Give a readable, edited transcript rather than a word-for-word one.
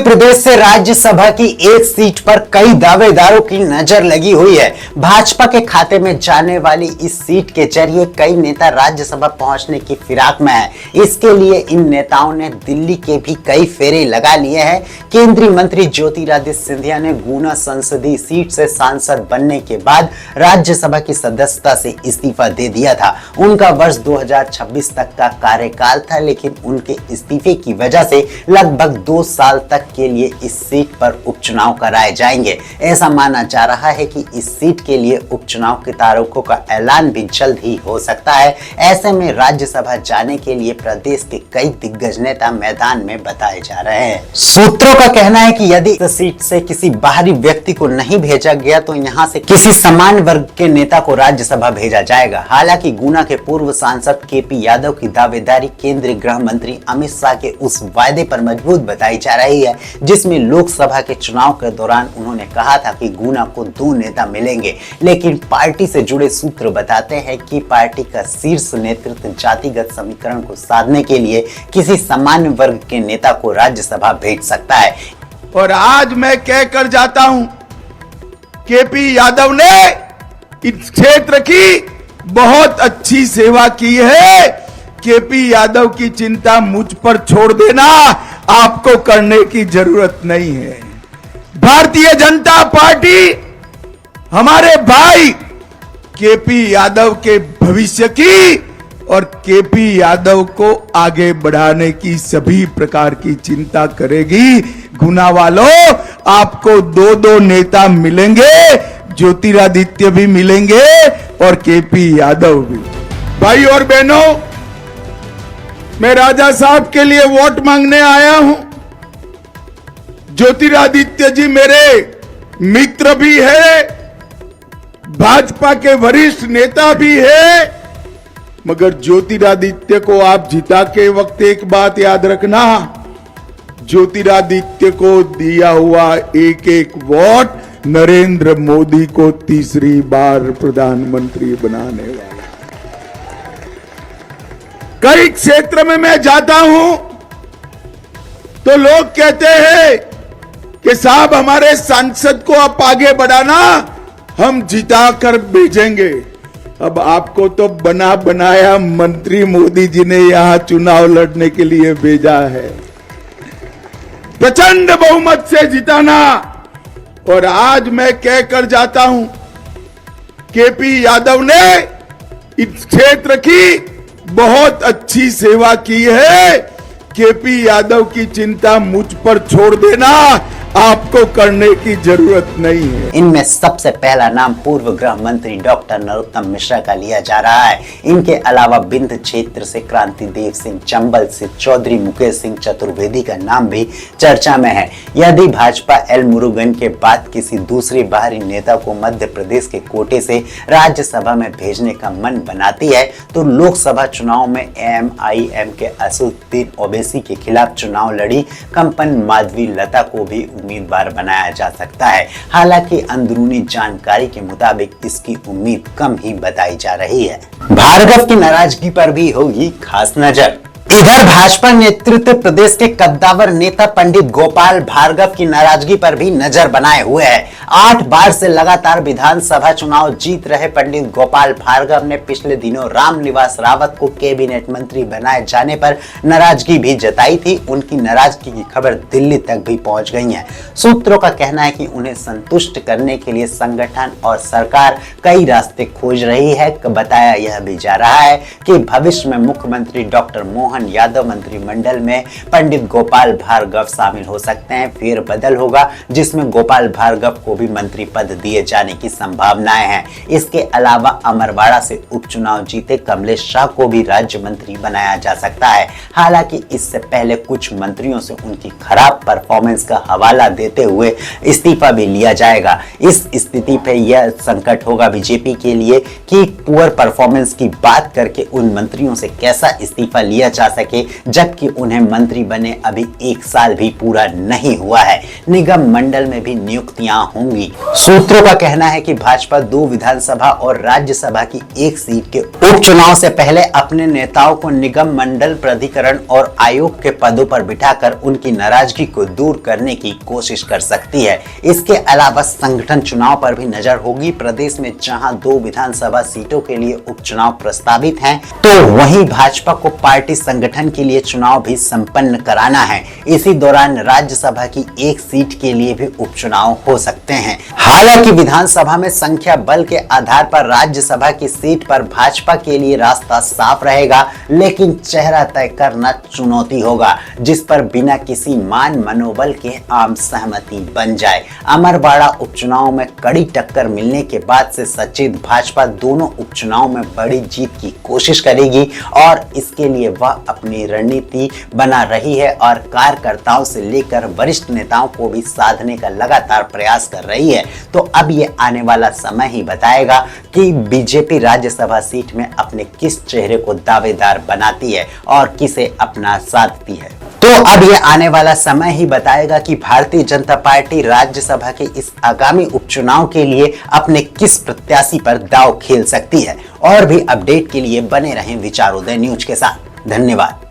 प्रदेश से राज्यसभा की एक सीट पर कई दावेदारों की नजर लगी हुई है। भाजपा के खाते में जाने वाली इस सीट के जरिए कई नेता राज्यसभा पहुंचने की फिराक में है। इसके लिए इन नेताओं ने दिल्ली के भी कई फेरे लगा लिए हैं। केंद्रीय मंत्री ज्योतिरादित्य सिंधिया ने गुना संसदीय सीट से सांसद बनने के बाद राज्यसभा की सदस्यता से इस्तीफा दे दिया था। उनका वर्ष 2026 तक का कार्यकाल था, लेकिन उनके इस्तीफे की वजह से लगभग 2 साल तक के लिए इस सीट पर उपचुनाव कराए जाएंगे। ऐसा माना जा रहा है कि इस सीट के लिए उपचुनाव की तारीखों का ऐलान भी जल्द ही हो सकता है। ऐसे में राज्यसभा जाने के लिए प्रदेश के कई दिग्गज नेता मैदान में बताए जा रहे हैं। सूत्रों का कहना है कि यदि इस सीट से किसी बाहरी व्यक्ति को नहीं भेजा गया तो यहां से किसी समान वर्ग के नेता को राज्यसभा भेजा जाएगा। हालांकि गुना के पूर्व सांसद केपी यादव की दावेदारी केंद्रीय गृह मंत्री अमित शाह के उस वायदे पर मजबूत बताई जा रही है जिसमें लोकसभा के चुनाव के दौरान उन्होंने कहा था कि गुना को 2 नेता मिलेंगे। लेकिन पार्टी से जुड़े सूत्र बताते हैं कि पार्टी का शीर्ष नेतृत्व जातिगत समीकरण को साधने के लिए किसी सामान्य वर्ग के नेता को राज्यसभा भेज सकता है। और आज मैं कहकर जाता हूं, केपी यादव ने इस क्षेत्र की बहुत अच्छी सेवा की है। केपी यादव की चिंता मुझ पर छोड़ देना, आपको करने की जरूरत नहीं है। भारतीय जनता पार्टी हमारे भाई केपी यादव के भविष्य की और केपी यादव को आगे बढ़ाने की सभी प्रकार की चिंता करेगी। गुना वालों, आपको 2 नेता मिलेंगे, ज्योतिरादित्य भी मिलेंगे और केपी यादव भी। भाई और बहनों, मैं राजा साहब के लिए वोट मांगने आया हूं। ज्योतिरादित्य जी मेरे मित्र भी है, भाजपा के वरिष्ठ नेता भी है, मगर ज्योतिरादित्य को आप जिता के वक्त एक बात याद रखना, ज्योतिरादित्य को दिया हुआ एक वोट नरेंद्र मोदी को तीसरी बार प्रधानमंत्री बनाने वाला। कई क्षेत्र में मैं जाता हूं तो लोग कहते हैं कि साहब हमारे सांसद को आप आगे बढ़ाना, हम जिता कर भेजेंगे। अब आपको तो बना बनाया मंत्री मोदी जी ने यहां चुनाव लड़ने के लिए भेजा है, प्रचंड बहुमत से जिताना। और आज मैं कहकर जाता हूं, केपी यादव ने इस क्षेत्र की बहुत अच्छी सेवा की है। केपी यादव की चिंता मुझ पर छोड़ देना, आपको करने की जरूरत नहीं है। इनमें सबसे पहला नाम पूर्व गृह मंत्री डॉक्टर नरोत्तम मिश्रा का लिया जा रहा है। इनके अलावा बिंद क्षेत्र से क्रांति देव सिंह, चंबल से चौधरी मुकेश सिंह चतुर्वेदी का नाम भी चर्चा में है। यदि भाजपा एल मुरुगन के बाद किसी दूसरे बाहरी नेता को मध्य प्रदेश के कोटे से राज्यसभा में भेजने का मन बनाती है तो लोकसभा चुनाव में AMIM के असदुद्दीन ओवैसी के खिलाफ चुनाव लड़ी कंपन माधवी लता को भी उम्मीदवार बनाया जा सकता है। हालांकि अंदरूनी जानकारी के मुताबिक इसकी उम्मीद कम ही बताई जा रही है। भार्गव की नाराजगी पर भी होगी खास नजर। इधर भाजपा नेतृत्व प्रदेश के कद्दावर नेता पंडित गोपाल भार्गव की नाराजगी पर भी नजर बनाए हुए है। 8 बार से लगातार विधानसभा चुनाव जीत रहे पंडित गोपाल भार्गव ने पिछले दिनों रामनिवास रावत को कैबिनेट मंत्री बनाए जाने पर नाराजगी भी जताई थी। उनकी नाराजगी की खबर दिल्ली तक भी पहुंच गई है। सूत्रों का कहना है कि उन्हें संतुष्ट करने के लिए संगठन और सरकार कई रास्ते खोज रही है। बताया यह भी जा रहा है कि भविष्य में मुख्यमंत्री डॉक्टर मोहन यादव मंत्रिमंडल में पंडित गोपाल भार्गव शामिल हो सकते हैं। फेरबदल होगा जिसमें गोपाल भार्गव को भी मंत्री पद दिए जाने की संभावनाएं हैं। इसके अलावा अमरवाड़ा से उपचुनाव जीते कमलेश शाह को भी राज्य मंत्री बनाया जा सकता है। हालांकि इससे पहले कुछ मंत्रियों से उनकी खराब परफॉर्मेंस का हवाला देते हुए इस्तीफा भी लिया जाएगा। इस स्थिति पे यह संकट होगा बीजेपी के लिए कि पुअर परफॉर्मेंस की बात करके उन मंत्रियों से कैसा इस्तीफा लिया जा सके, जबकि उन्हें मंत्री बने अभी 1 साल भी पूरा नहीं हुआ है। निगम मंडल में भी नियुक्तियां होंगी। सूत्रों का कहना है कि भाजपा 2 विधानसभा और राज्यसभा की 1 सीट के उपचुनाव से पहले अपने नेताओं को निगम मंडल, प्राधिकरण और आयोग के पदों पर बिठाकर उनकी नाराजगी को दूर करने की कोशिश कर सकती है। इसके अलावा संगठन चुनाव पर भी नजर होगी। प्रदेश में जहां 2 विधानसभा सीटों के लिए उपचुनाव प्रस्तावित हैं, तो वहीं भाजपा को पार्टी संगठन के लिए चुनाव भी संपन्न कराना है। इसी दौरान राज्यसभा की 1 सीट के लिए भी उपचुनाव हो सकते हैं। हालांकि विधानसभा में संख्या बल के आधार पर राज्यसभा की सीट पर भाजपा के लिए रास्ता साफ रहेगा, लेकिन चेहरा तय करना चुनौती होगा, जिस पर बिना किसी मान मनोबल के आम सहमति बन जाए। अमरवाड़ा उपचुनाव में कड़ी टक्कर मिलने के बाद से सचेत भाजपा दोनों उपचुनाव में बड़ी जीत की कोशिश करेगी और इसके लिए वह अपनी रणनीति बना रही है और कार्यकर्ताओं से लेकर वरिष्ठ नेताओं को भी साधने का लगातार प्रयास कर रही है। तो अब ये आने वाला समय ही बताएगा कि बीजेपी राज्यसभा सीट में अपने किस चेहरे को दावेदार बनाती है और किसे अपना साधती है। तो अब ये आने वाला समय ही बताएगा कि भारतीय जनता पार्टी राज्यसभा के इस आगामी उपचुनाव के लिए अपने किस प्रत्याशी पर दांव खेल सकती है। और भी अपडेट के लिए बने रहें विचारोदय न्यूज के साथ। धन्यवाद।